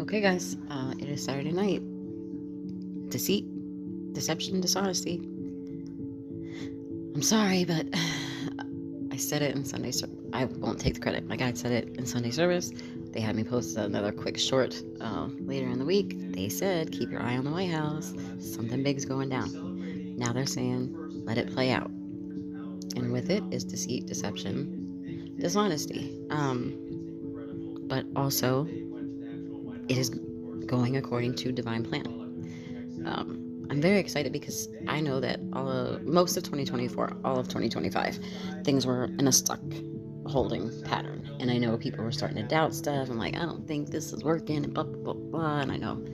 Okay, guys, it is Saturday night. Deceit, deception, dishonesty. I'm sorry, but I said it in Sunday service. I won't take the credit. My guide said it in Sunday service. They had me post another quick short later in the week. They said, keep your eye on the White House. Something big's going down. Now they're saying, let it play out. And with it is deceit, deception, dishonesty. But also, it is going according to divine plan. I'm very excited because I know that most of 2024, all of 2025, things were in a stuck holding pattern. And I know people were starting to doubt stuff. I'm like, I don't think this is working, and blah, blah, blah, blah. And I know.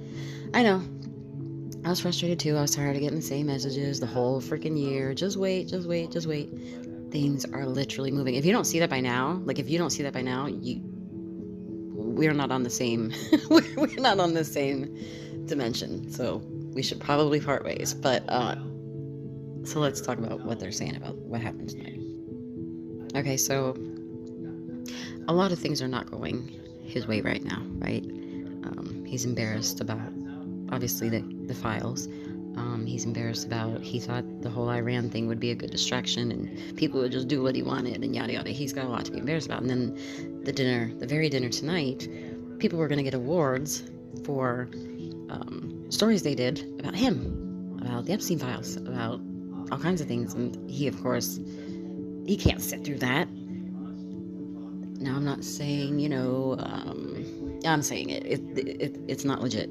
I was frustrated too. I was tired of getting the same messages the whole freaking year. Just wait, just wait, just wait. Things are literally moving. If you don't see that by now, we're not on the same, we're not on the same dimension. So we should probably part ways. But so let's talk about what they're saying about what happened tonight. Okay, so a lot of things are not going his way right now, right? He's embarrassed about, obviously, the files. He's embarrassed about, he thought the whole Iran thing would be a good distraction and people would just do what he wanted and yada yada. He's got a lot to be embarrassed about. And then the very dinner tonight, people were going to get awards for stories they did about him, about the Epstein files, about all kinds of things. And he, of course, he can't sit through that. Now, I'm not saying, I'm saying it's not legit.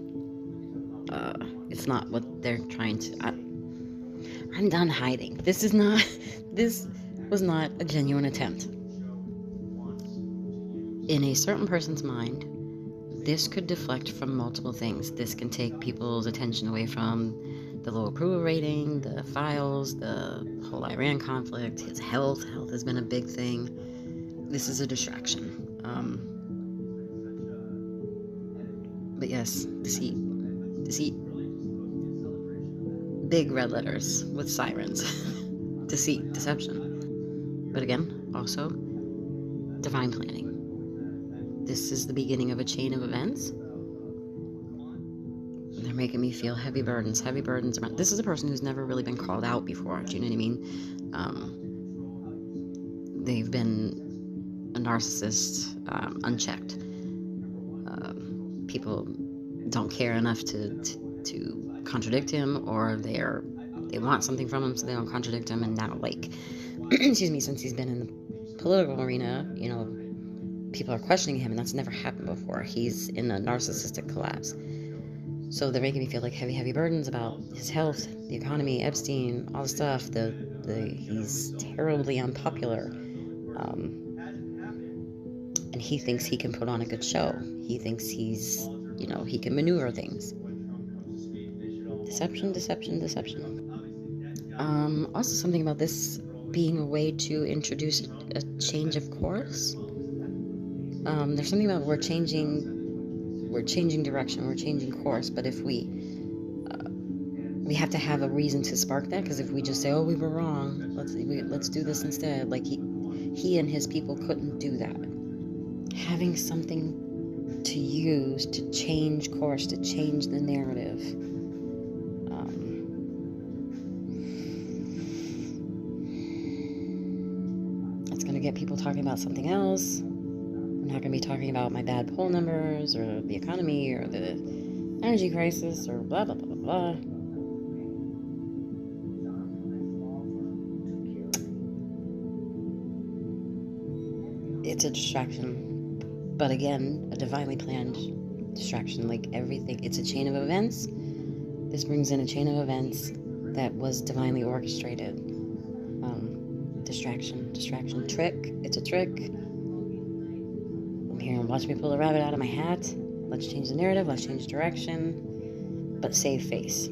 It's not what they're trying to... I'm done hiding. This was not a genuine attempt. In a certain person's mind, this could deflect from multiple things. This can take people's attention away from the low approval rating, the files, the whole Iran conflict, his health. Health has been a big thing. This is a distraction. But yes, deceit. Big red letters with sirens. Deceit, deception. But again, also, divine planning. This is the beginning of a chain of events. They're making me feel heavy burdens around. This is a person who's never really been called out before. Do you know what I mean? They've been a narcissist, unchecked. People don't care enough to contradict him, or they want something from him, so they don't contradict him. And now, excuse me, since he's been in the political arena, people are questioning him, and that's never happened before. He's in a narcissistic collapse. So they're making me feel like heavy burdens about his health, the economy, Epstein, all the stuff. He's terribly unpopular. And he thinks he can put on a good show. He thinks he can maneuver things. Deception. Also something about this being a way to introduce a change of course. There's something about we're changing direction, we're changing course, but if we have to have a reason to spark that, because if we just say, oh, we were wrong, let's do this instead, like he and his people couldn't do that. Having something to use to change course, to change the narrative. It's going to get people talking about something else. We're not going to be talking about my bad poll numbers or the economy or the energy crisis or blah, blah, blah, blah, blah. It's a distraction. But again, a divinely planned distraction, like everything. It's a chain of events. This brings in a chain of events that was divinely orchestrated. Distraction, trick. It's a trick. I'm here and watch me pull a rabbit out of my hat. Let's change the narrative. Let's change direction. But save face.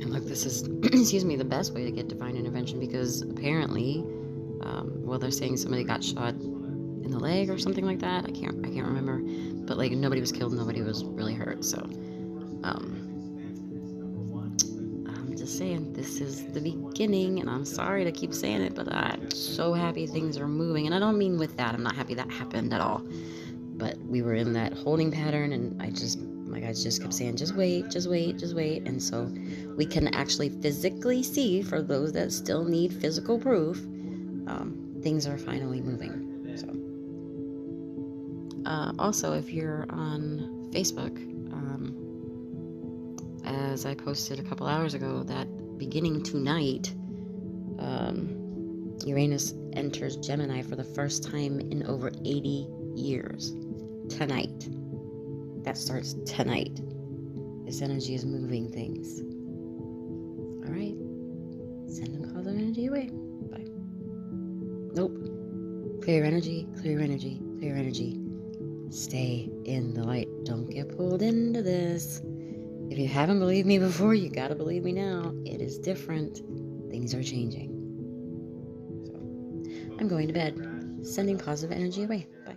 And look, this is, excuse me, the best way to get divine intervention, because apparently, they're saying somebody got shot in the leg or something like that. I can't remember. But nobody was killed, nobody was really hurt. So, I'm just just saying, this is the beginning, and I'm sorry to keep saying it, but I'm so happy things are moving. And I don't mean with that, I'm not happy that happened at all. But we were in that holding pattern, and my guys just kept saying, just wait, just wait, just wait. And so we can actually physically see, for those that still need physical proof, things are finally moving. So, also, if you're on Facebook, as I posted a couple hours ago, that beginning tonight, Uranus enters Gemini for the first time in over 80 years. Tonight. That starts tonight. This energy is moving things. All right. Sending positive energy away. Bye. Nope. Clear your energy, clear your energy, clear your energy. Stay in the light. Don't get pulled into this. If you haven't believed me before, you gotta believe me now. It is different. Things are changing. So, I'm going to bed. Sending positive energy away. Bye.